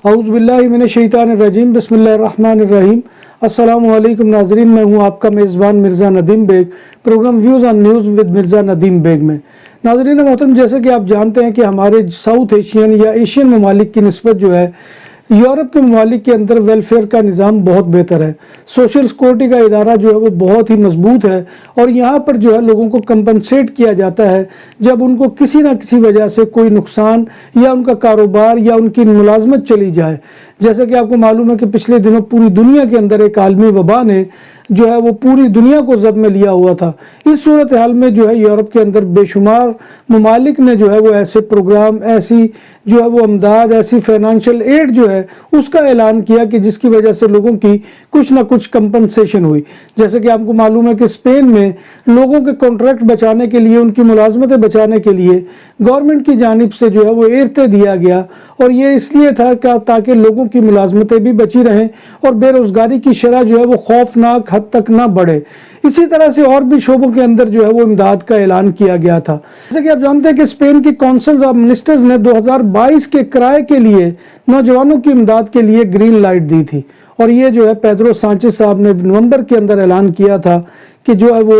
اعوذ باللہ من الشیطان الرجیم، بسم اللہ الرحمن الرحیم۔ السلام علیکم ناظرین، میں ہوں آپ کا میزبان Mirza Nadeem Baig, programme views on news with Mirza Nadeem Baig میں۔ ناظرین محترم، جیسے کہ آپ جانتے ہیں کہ ہمارے ساؤتھ ایشین یا ایشین ممالک کی نسبت جو ہے یورپ کے ممالک کے اندر ویلفیئر کا نظام بہت بہتر ہے۔ سوشل سیکورٹی کا ادارہ جو ہے وہ بہت ہی مضبوط ہے، اور یہاں پر جو ہے لوگوں کو کمپنسیٹ کیا جاتا ہے جب ان کو کسی نہ کسی وجہ سے کوئی نقصان یا ان کا کاروبار یا ان کی ملازمت چلی جائے۔ جیسا کہ آپ کو معلوم ہے کہ پچھلے دنوں پوری دنیا کے اندر ایک عالمی وبا نے جو ہے وہ پوری دنیا کو زد میں لیا ہوا تھا۔ اس صورتحال میں جو ہے یورپ کے اندر بے شمار ممالک نے جو ہے وہ ایسے پروگرام، ایسی جو ہے وہ امداد، ایسی فائنانشیل ایڈ جو ہے اس کا اعلان کیا کہ جس کی وجہ سے لوگوں کی کچھ نہ کچھ کمپنسیشن ہوئی۔ جیسے کہ آپ کو معلوم ہے کہ اسپین میں لوگوں کے کانٹریکٹ بچانے کے لیے، ان کی ملازمتیں بچانے کے لیے گورنمنٹ کی جانب سے جو ہے وہ ایرتے دیا گیا، اور یہ اس لیے تھا کہ تاکہ لوگوں کی ملازمتیں بھی بچی رہیں اور بے روزگاری کی شرح جو ہے وہ خوفناک حد تک نہ بڑھے۔ اسی طرح سے اور بھی شعبوں کے اندر جو ہے وہ امداد کا اعلان کیا گیا تھا۔ جیسے کہ آپ جانتے ہیں کہ اسپین کی کونسلز آف منسٹرز نے 2022 کے کرائے کے لیے نوجوانوں کی امداد کے لیے گرین لائٹ دی تھی، اور یہ جو ہے پیدرو سانچیز صاحب نے نومبر کے اندر اعلان کیا تھا کہ جو ہے وہ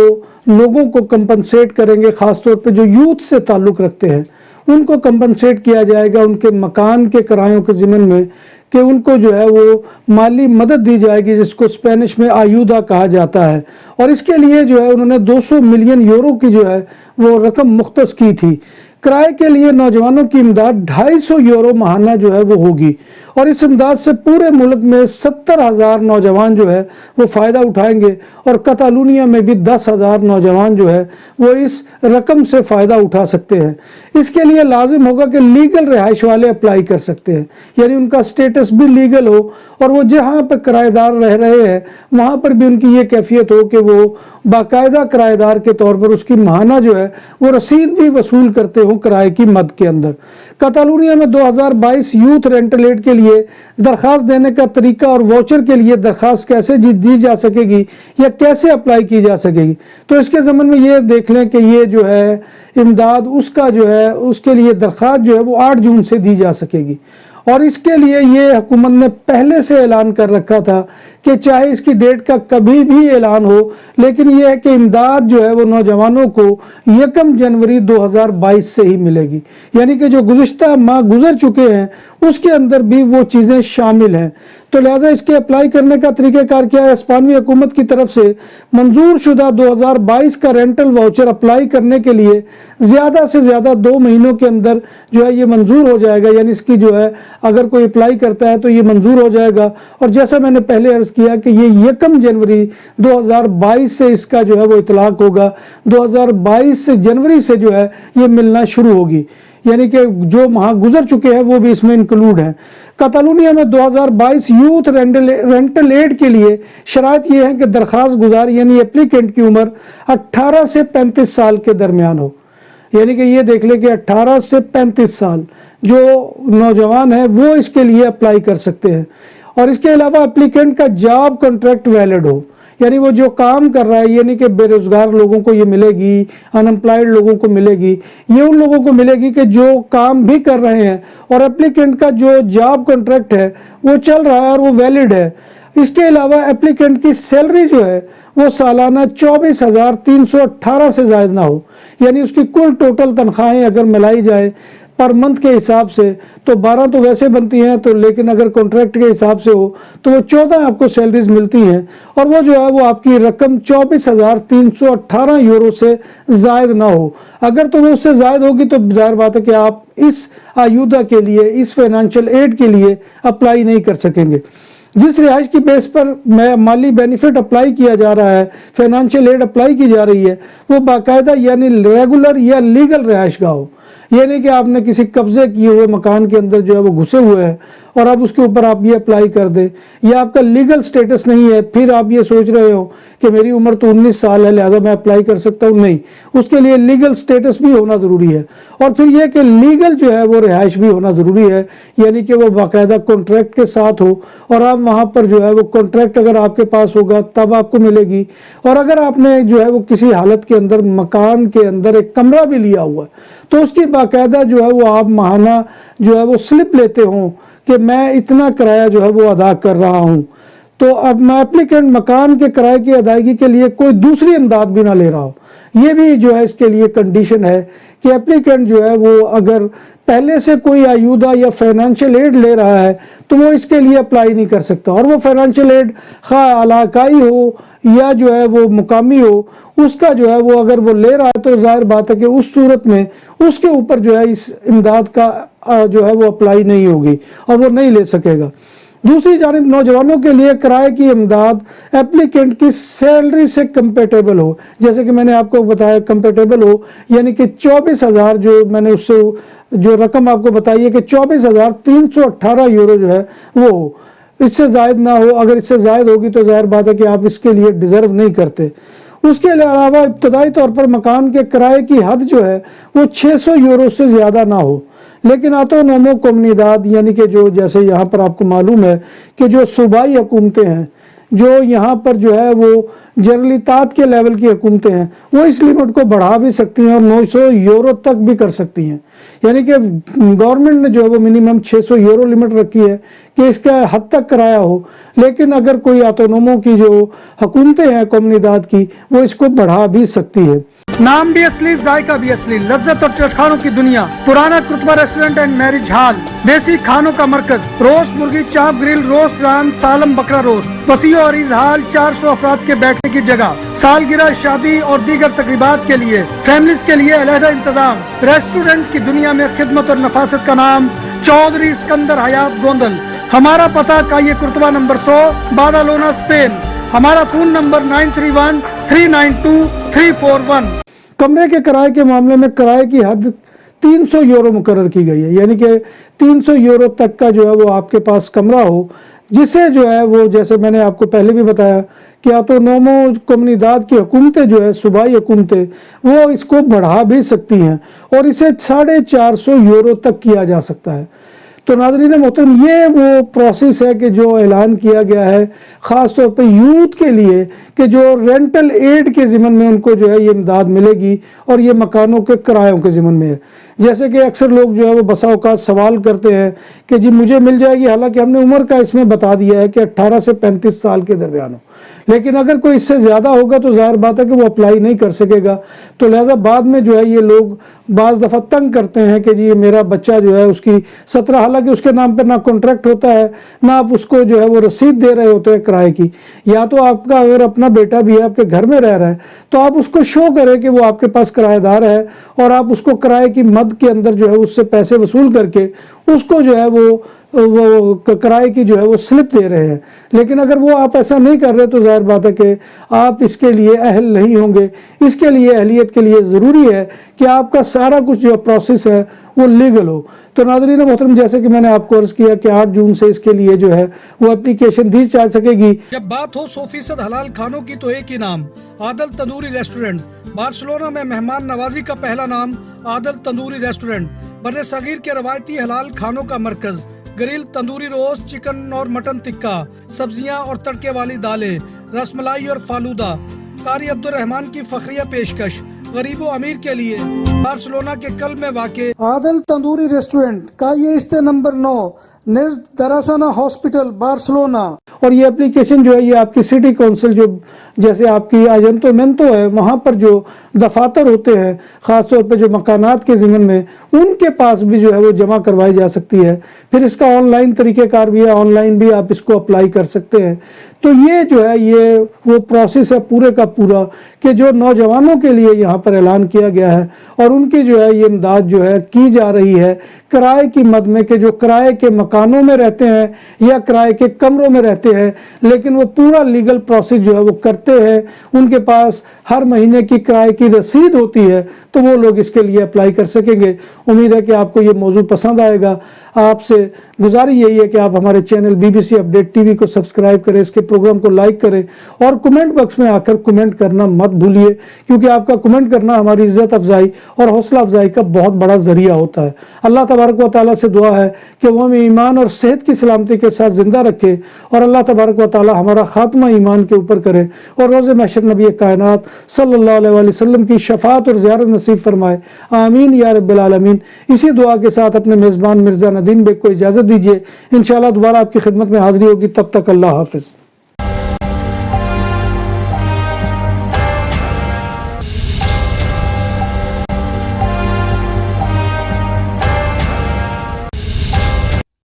لوگوں کو کمپنسیٹ کریں گے، خاص طور پہ جو یوتھ سے تعلق رکھتے ہیں ان کو کمپنسیٹ کیا جائے گا، ان کے مکان کے کرایوں کے ضمن میں، کہ ان کو جو ہے وہ مالی مدد دی جائے گی، جس کو اسپینش میں آیودا کہا جاتا ہے۔ اور اس کے لیے جو ہے انہوں نے 200 ملین یورو کی جو ہے وہ رقم مختص کی تھی۔ کرائے کے لیے نوجوانوں کی امداد 250 یورو ماہانہ جو ہے وہ ہوگی، اور اس امداد سے پورے ملک میں 70,000 نوجوان جو ہے وہ فائدہ اٹھائیں گے، اور کتالونیا میں بھی 10,000 نوجوان جو ہے وہ اس رقم سے فائدہ اٹھا سکتے ہیں۔ اس کے لیے لازم ہوگا کہ لیگل رہائش والے اپلائی کر سکتے ہیں، یعنی ان کا سٹیٹس بھی لیگل ہو، اور وہ جہاں پہ کرایہ دار رہ رہے ہیں وہاں پر بھی ان کی یہ کیفیت ہو کہ وہ باقاعدہ کرایہ دار کے طور پر اس کی ماہانہ جو ہے وہ رسید بھی وصول کرتے ہوں کرائے کی مد کے اندر۔ کتالونیا میں 2022 یوتھ رینٹل ایڈ کے لیے درخواست دینے کا طریقہ اور واؤچر کے لیے درخواست کیسے دی جا سکے گی یا کیسے اپلائی کی جا سکے گی، تو اس کے ضمن میں یہ دیکھ لیں کہ یہ جو ہے امداد اس کا جو ہے اس کے لیے درخواست جو ہے وہ 8 جون سے دی جا سکے گی، اور اس کے لیے یہ حکومت نے پہلے سے اعلان کر رکھا تھا کہ چاہے اس کی ڈیٹ کا کبھی بھی اعلان ہو، لیکن یہ ہے کہ امداد جو ہے وہ نوجوانوں کو 1 جنوری 2022 سے ہی ملے گی، یعنی کہ جو گزشتہ ماہ گزر چکے ہیں اس کے اندر بھی وہ چیزیں شامل ہیں۔ تو لہٰذا اس کے اپلائی کرنے کا طریقہ کار کیا ہے؟ اسپانوی حکومت کی طرف سے منظور شدہ 2022 کا رینٹل واؤچر اپلائی کرنے کے لیے زیادہ سے زیادہ 2 مہینوں کے اندر جو ہے یہ منظور ہو جائے گا، یعنی اس کی جو ہے اگر کوئی اپلائی کرتا ہے تو یہ منظور ہو جائے گا، اور جیسا میں نے پہلے عرض کیا کہ یہ 1 جنوری 2022 سے اس کا جو ہے وہ اطلاق ہوگا، 2022 سے جنوری سے جو ہے یہ ملنا شروع ہوگی، یعنی کہ جو ماہ گزر چکے ہیں وہ بھی اس میں انکلوڈ ہیں۔ کتالونیا میں 2022 یوتھ رینٹل ایڈ کے لیے شرائط یہ ہے کہ درخواست گزار یعنی اپلیکینٹ کی عمر 18 سے 35 سال کے درمیان ہو، یعنی کہ یہ دیکھ لیں کہ 18 سے 35 سال جو نوجوان ہیں وہ اس کے لیے اپلائی کر سکتے ہیں، اور اس کے علاوہ اپلیکینٹ کا جاب کنٹریکٹ ویلڈ ہو، یعنی وہ جو کام کر رہا ہے، یعنی کہ بے روزگار لوگوں کو یہ ملے گی، ان امپلائڈ لوگوں کو ملے گی، یہ ان لوگوں کو ملے گی کہ جو کام بھی کر رہے ہیں، اور اپلیکینٹ کا جو جاب کنٹریکٹ ہے وہ چل رہا ہے اور وہ ویلڈ ہے۔ اس کے علاوہ اپلیکینٹ کی سیلری جو ہے وہ سالانہ 24,318 سے زائد نہ ہو، یعنی اس کی کل ٹوٹل تنخواہیں اگر ملائی جائیں پر منتھ کے حساب سے تو 12 تو ویسے بنتی ہیں، تو لیکن اگر کانٹریکٹ کے حساب سے ہو تو وہ 14 آپ کو سیلریز ملتی ہیں، اور وہ جو ہے وہ آپ کی رقم 24,318 یورو سے زائد نہ ہو۔ اگر تو وہ اس سے زائد ہوگی تو ظاہر بات ہے کہ آپ اس آیودا کے لیے، اس فائنانشیل ایڈ کے لیے اپلائی نہیں کر سکیں گے۔ جس رہائش کی بیس پر مالی بینیفٹ اپلائی کیا جا رہا ہے، فائنانشیل ایڈ اپلائی کی جا رہی ہے، وہ باقاعدہ یعنی ریگولر یا لیگل رہائش گاہ ہو، یہ نہیں کہ آپ نے کسی قبضے کیے ہوئے مکان کے اندر جو ہے وہ گھسے ہوئے ہیں اور اب اس کے اوپر آپ یہ اپلائی کر دیں، یا آپ کا لیگل سٹیٹس نہیں ہے، پھر آپ یہ سوچ رہے ہو کہ میری عمر تو 19 سال ہے لہذا میں اپلائی کر سکتا ہوں، نہیں، اس کے لیے لیگل سٹیٹس بھی ہونا ضروری ہے، اور پھر یہ کہ لیگل جو ہے وہ رہائش بھی ہونا ضروری ہے، یعنی کہ وہ باقاعدہ کانٹریکٹ کے ساتھ ہو، اور آپ وہاں پر جو ہے وہ کانٹریکٹ اگر آپ کے پاس ہوگا تب آپ کو ملے گی، اور اگر آپ نے جو ہے وہ کسی حالت کے اندر مکان کے اندر ایک کمرہ بھی لیا ہوا ہے تو اس کی باقاعدہ جو ہے وہ آپ ماہانہ جو ہے وہ سلپ لیتے ہوں کہ میں اتنا کرایہ جو ہے وہ ادا کر رہا ہوں، تو اب میں اپلیکینٹ مکان کے کرائے کی ادائیگی کے لیے کوئی دوسری امداد بھی نہ لے رہا ہو۔ یہ بھی جو ہے اس کے لیے کنڈیشن ہے کہ اپلیکینٹ جو ہے وہ اگر پہلے سے کوئی آیودہ یا فائنینشیل ایڈ لے رہا ہے تو وہ اس کے لیے اپلائی نہیں کر سکتا، اور وہ فائنینشیل ایڈ خواہ علاقائی ہو یا جو ہے وہ مقامی ہو، اس کا جو ہے وہ اگر وہ لے رہا ہے تو ظاہر بات ہے کہ اس صورت میں اس کے اوپر جو ہے اس امداد کا جو ہے وہ اپلائی نہیں ہوگی اور وہ نہیں لے سکے گا۔ دوسری جانب نوجوانوں کے لیے کرائے کی امداد اپلیکینٹ کی سیلری سے کمپیٹیبل ہو، جیسے کہ میں نے آپ کو بتایا کمپیٹیبل ہو، یعنی کہ 24,000 جو میں نے اس سے جو رقم آپ کو بتائی ہے کہ 24,318 یورو جو ہے وہ ہو، اس سے زائد نہ ہو۔ اگر اس سے زائد ہوگی تو ظاہر بات ہے کہ آپ اس کے لیے ڈیزرو نہیں کرتے۔ اس کے علاوہ ابتدائی طور پر مکان کے کرائے کی حد جو ہے وہ 600 یورو سے زیادہ نہ ہو، لیکن آٹونومو کومنیداد یعنی کہ جو جیسے یہاں پر آپ کو معلوم ہے کہ جو صوبائی حکومتیں ہیں، جو یہاں پر جو ہے وہ جنرلیتات کے لیول کی حکومتیں ہیں، وہ اس لیمٹ کو بڑھا بھی سکتی ہیں اور 900 یورو تک بھی کر سکتی ہیں، یعنی کہ گورنمنٹ نے جو ہے وہ منیمم 600 یورو لیمٹ رکھی ہے کہ اس کا حد تک کرایہ ہو، لیکن اگر کوئی آٹونومو کی جو حکومتیں ہیں کومنیداد کی، وہ اس کو بڑھا بھی سکتی ہے۔ نام بھی اصلی، ذائقہ بھی اصلی، لذت اور چٹخانوں کی دنیا، پرانا کرتبہ ریسٹورنٹ اینڈ میرج ہال، دیسی کھانوں کا مرکز، روسٹ مرغی، چاپ گرل، روسٹ ران، سالم بکرا روسٹ، وسیع و عریض ہال، 400 افراد کے بیٹھنے کی جگہ، سالگرہ، شادی اور دیگر تقریبات کے لیے، فیملیز کے لیے علیحدہ انتظام۔ ریسٹورنٹ کی دنیا میں خدمت اور نفاست کا نام چودھری اسکندر حیات گوندل۔ ہمارا پتہ کائیے کرتبہ نمبر 100، بادالونا، اسپین۔ ہمارا فون نمبر 9313923341۔ کمرے کے کرائے کے معاملے میں کرائے کی حد 300 یورو مقرر کی گئی ہے، یعنی کہ 300 یورو تک کا جو ہے وہ آپ کے پاس کمرہ ہو، جسے جو ہے وہ جیسے میں نے آپ کو پہلے بھی بتایا کہ آٹونومو کومنیداد کی حکومتیں جو ہے صوبائی حکومتیں، وہ اس کو بڑھا بھی سکتی ہیں اور اسے 450 یورو تک کیا جا سکتا ہے۔ تو ناظرین محترم، یہ وہ پروسیس ہے کہ جو اعلان کیا گیا ہے خاص طور پہ یوتھ کے لیے کہ جو رینٹل ایڈ کے ضمن میں ان کو جو ہے یہ امداد ملے گی، اور یہ مکانوں کے کرایوں کے ضمن میں ہے۔ جیسے کہ اکثر لوگ جو ہے وہ بسا اوقات سوال کرتے ہیں کہ جی مجھے مل جائے گی، حالانکہ ہم نے عمر کا اس میں بتا دیا ہے کہ 18 سے 35 سال کے درمیان ہو، لیکن اگر کوئی اس سے زیادہ ہوگا تو ظاہر بات ہے کہ وہ اپلائی نہیں کر سکے گا، تو لہٰذا بعد میں جو ہے یہ لوگ بعض دفعہ تنگ کرتے ہیں کہ جی میرا بچہ جو ہے اس کی 17، حالانکہ اس کے نام پر نہ کانٹریکٹ ہوتا ہے، نہ آپ اس کو جو ہے وہ رسید دے رہے ہوتے ہیں کرائے کی، یا تو آپ کا اگر اپنا بیٹا بھی ہے آپ کے گھر میں رہ رہا ہے تو آپ اس کو شو کریں کہ وہ آپ کے پاس کرایہ دار ہے، اور آپ اس کو کرائے کی مد کے اندر جو ہے اس سے پیسے وصول کر کے اس کو جو ہے وہ کرائے کی جو ہے وہ سلپ دے رہے ہیں۔ لیکن اگر وہ آپ ایسا نہیں کر رہے تو ظاہر بات ہے کہ آپ اس کے لیے اہل نہیں ہوں گے۔ اس کے لیے اہلیت کے لیے ضروری ہے کہ آپ کا سارا کچھ جو پروسیس ہے وہ لیگل ہو۔ تو ناظرین محترم، جیسے کہ میں نے آپ کو عرض کیا کہ 8 جون سے اس کے لیے جو ہے وہ اپلیکیشن دی جا سکے گی۔ جب بات ہو 100% حلال کھانوں کی تو ایک ہی نام، عادل تندوری ریسٹورنٹ۔ بارسلونا میں مہمان نوازی کا پہلا نام عادل تندوری ریسٹورنٹ، بر صغیر کے روایتی حلال کھانوں کا مرکز، گرل، تندوری روسٹ، چکن اور مٹن ٹکا، سبزیاں اور تڑکے والی دالیں، رس ملائی اور فالودہ۔ قاری عبد الرحمن کی فخریہ پیشکش غریب و امیر کے لیے، بارسلونا کے قلب میں واقع عادل تندوری ریسٹورنٹ کا یہ اسٹے نمبر 9 نزد دراسانہ ہاسپٹل، بارسلونا۔ اور یہ اپلیکیشن جو ہے یہ آپ کی سٹی کونسل جو جیسے آپ کی آیونٹومنٹو ہے وہاں پر جو دفاتر ہوتے ہیں خاص طور پہ جو مکانات کے ضمن میں، ان کے پاس بھی جو ہے وہ جمع کروائی جا سکتی ہے۔ پھر اس کا آن لائن طریقہ کار بھی ہے، آن لائن بھی آپ اس کو اپلائی کر سکتے ہیں۔ تو یہ جو ہے یہ وہ پروسیس ہے پورے کا پورا کہ جو نوجوانوں کے لیے یہاں پر اعلان کیا گیا ہے، اور ان کی جو ہے یہ امداد جو ہے کی جا رہی ہے کرائے کی مد میں، کہ جو کرائے کے مکانوں میں رہتے ہیں یا کرائے کے کمروں میں رہتے ہیں لیکن وہ پورا لیگل پروسیس جو ہے وہ کرتے ہیں، ان کے پاس ہر مہینے کی کرائے کی رسید ہوتی ہے، تو وہ لوگ اس کے لیے اپلائی کر سکیں گے۔ امید ہے کہ آپ کو یہ موضوع پسند آئے گا۔ آپ سے گزارش یہی ہے کہ آپ ہمارے چینل BBC اپڈیٹ TV کو سبسکرائب کریں، اس کے پروگرام کو لائک کریں، اور کمنٹ باکس میں آ کر کمنٹ کرنا مت بھولیے، کیونکہ آپ کا کمنٹ کرنا ہماری عزت افزائی اور حوصلہ افزائی کا بہت بڑا ذریعہ ہوتا ہے۔ اللہ تبارک و تعالیٰ سے دعا ہے کہ وہ ہمیں ایمان اور صحت کی سلامتی کے ساتھ زندہ رکھے، اور اللہ تبارک و تعالیٰ ہمارا خاتمہ ایمان کے اوپر کرے، اور روز محشر نبی کائنات صلی اللہ علیہ وسلم کی شفاعت اور زیارت نصیب نصیب فرمائے، آمین یا رب العالمین۔ اسی دعا کے ساتھ اپنے میزبان مرزا ندیم بیگ کو اجازت دیجیے، انشاءاللہ دوبارہ آپ کی خدمت میں حاضری ہوگی، تب تک اللہ حافظ۔